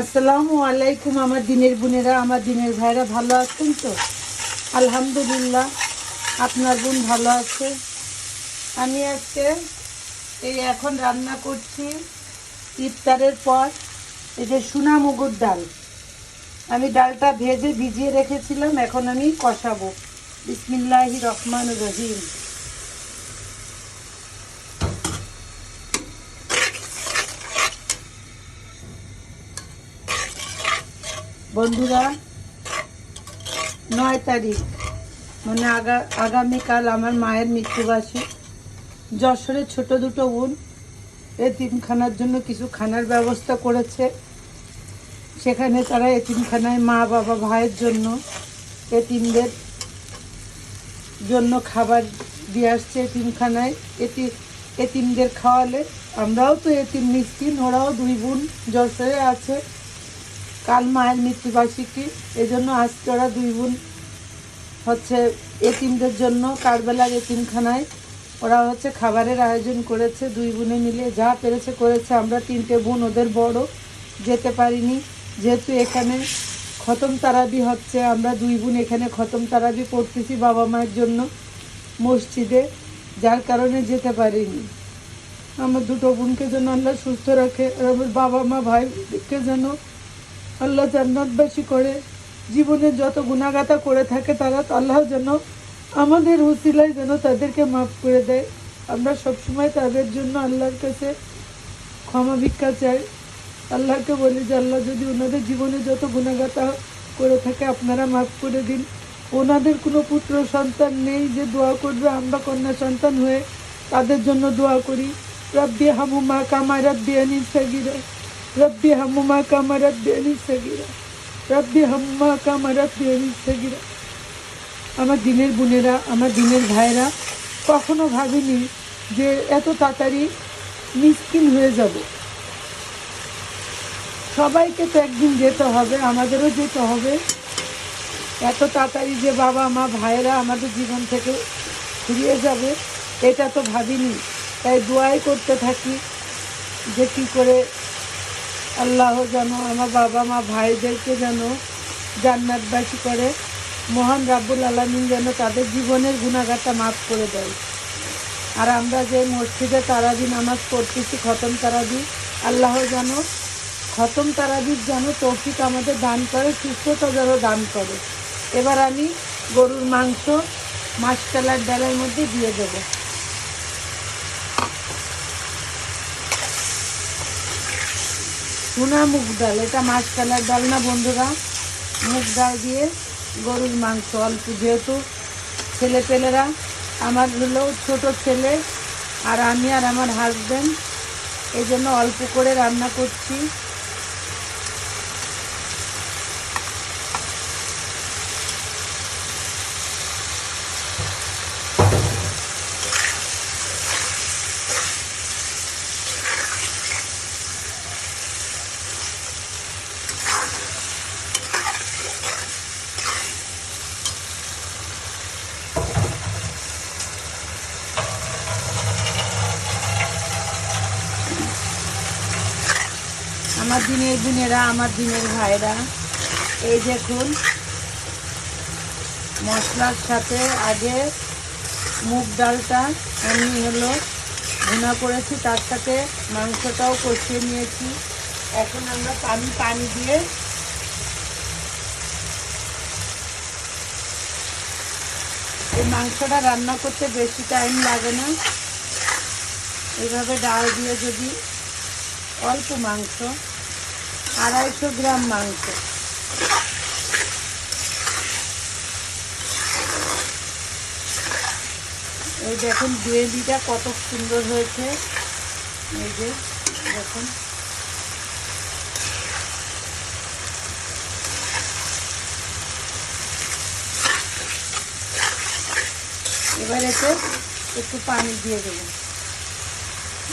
আসসালামু আলাইকুম আমার দিনের বোনেরা, আমার দিনের ভাইরা ভালো আছেন তো? আলহামদুলিল্লাহ, আপনার বোন ভালো আছে। আমি আজকে এখন রান্না করছি ইফতারের পর এই যে সোনা মুগুর ডাল। আমি ডালটা ভিজিয়ে রেখেছিলাম, এখন আমি কষাবো। বিসমিল্লাহির রহমানির রহিম। বন্ধুরা, 9 তারিখ মানে আগামীকাল আমার মায়ের মৃত্যুবার্ষিকী। যশোরের ছোট দুটো বোন এতিমখানার জন্য কিছু খানার ব্যবস্থা করেছে। সেখানে তারা এতিমখানায় মা বাবা ভাইয়ের জন্য এতিমদের জন্য খাবার দিয়ে আসছে। এতিমখানায় এতিমদের খাওয়ালে আমরাও তো এতিম মিসকিন, ওরাও দুই বোন যশোরে আছে। কাল মায়ের মৃত্যুবার্ষিকী, এজন্য আজকে ওরা দুই বোন হচ্ছে এতিমদের জন্য কারবেলার এতিমখানায় ওরা হচ্ছে খাবারের আয়োজন করেছে। দুই বোনে মিলে যা পেরেছে করেছে। আমরা 3টে বোন, ওদের বড়, যেতে পারিনি। যেহেতু এখানে খতম তারাবি হচ্ছে, আমরা দুই বোন এখানে খতম তারাবি পড়তেছি বাবা মায়ের জন্য মসজিদে, যার কারণে যেতে পারিনি। আমার দুটো বোনকে যেন আল্লাহ সুস্থ রাখে, আর আমার বাবা মা ভাইকে যেন আল্লাহ জান্নাতবাসী করে। জীবনে যত গুনাহগাতা করে থাকে তারা আল্লাহ যেন আমাদের উসিলায় যেন তাদেরকে মাফ করে দেয়। আমরা সবসময় তাদের জন্য আল্লাহর কাছে ক্ষমা ভিক্ষা চাই। আল্লাহকে বলি যে আল্লাহ যদি ওনাদের জীবনে যত গুনাহগাতা করে থাকে আপনারা মাফ করে দিন। ওনাদের কোনো পুত্র সন্তান নেই যে দোয়া করবে, আমরা কন্যা সন্তান হয়ে তাদের জন্য দোয়া করি। রব্বি হামুমা কামা রাব্বিয়ানি সাগীরা, রব্বি হামুমা কামা রাব্বিয়ানি সাগীরা, রব্বি হামুমা কামা রাব্বিয়ানি সাগীরা। আমার দিনের বোনেরা, আমার দিনের ভাইরা, কখনো ভাবিনি যে এত তাড়াতাড়ি মিসকিন হয়ে যাব। সবাইকে তো একদিন যেতে হবে, আমাদেরও যেতে হবে। এত তাড়াতাড়ি যে বাবা মা ভাইয়েরা আমাদের জীবন থেকে ফিরিয়ে যাবে এটা তো ভাবিনি। তাই দোয়াই করতে থাকি যে কী করে আল্লাহ যেন আমার বাবা মা ভাইদেরকে যেন জান্নাতবাসী করে। মহান রাব্বুল আলামিন যেন তাদের জীবনের গুনাহগাতা মাফ করে দেয়। আর আমরা যে মসজিদে তারাবি নামাজ পড়তেছি খতম তারাবি, আল্লাহ যেন খতম তারাবির যেন তৌফিক আমাদের দান করে, সুস্থতা যেন দান করে। এবার আমি গরুর মাংস মাসকলার ডালের মধ্যে দিয়ে দেব। সোনা মুগ ডাল, এটা মাসকলার ডাল না বন্ধুরা, মুগ ডাল দিয়ে গরুর মাংস অল্প। যেহেতু ছেলেপেলেরা আমার হলো ছোট ছেলে আর আমি আর আমার হাজব্যান্ড, এই জন্য অল্প করে রান্না করছি। আমার দিনের বোনেরা, আমার দিনের ভাইরা, এই দেখুন মশলার সাথে আগে মুগ ডালটা আমি ভুনা করেছি, তার সাথে মাংসটাও কষিয়ে নিয়েছি। এখন আমরা পানি দিয়ে এই মাংসটা রান্না করতে বেশি টাইম লাগে না। এইভাবে ডাল দিয়ে যদি অল্প মাংস, 250 গ্রাম মাংস, এই দেখুন গ্রেভিটা কত সুন্দর হয়েছে। এই যে দেখুন, এবার এতে একটু পানি দিয়ে দেব।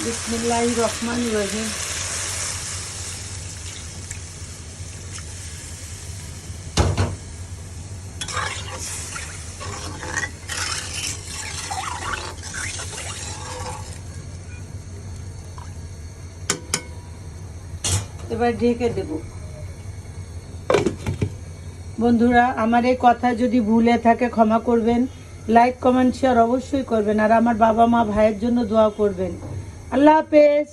বিসমিল্লাহির রহমানির রহিম। এবার ঢেকে দেব। বন্ধুরা, আমার এই কথা যদি ভুলে থাকে ক্ষমা করবেন। লাইক কমেন্ট শেয়ার অবশ্যই করবেন, আর আমার বাবা মা ভাইয়ের জন্য দোয়া করবেন। আল্লাহ হাফেজ।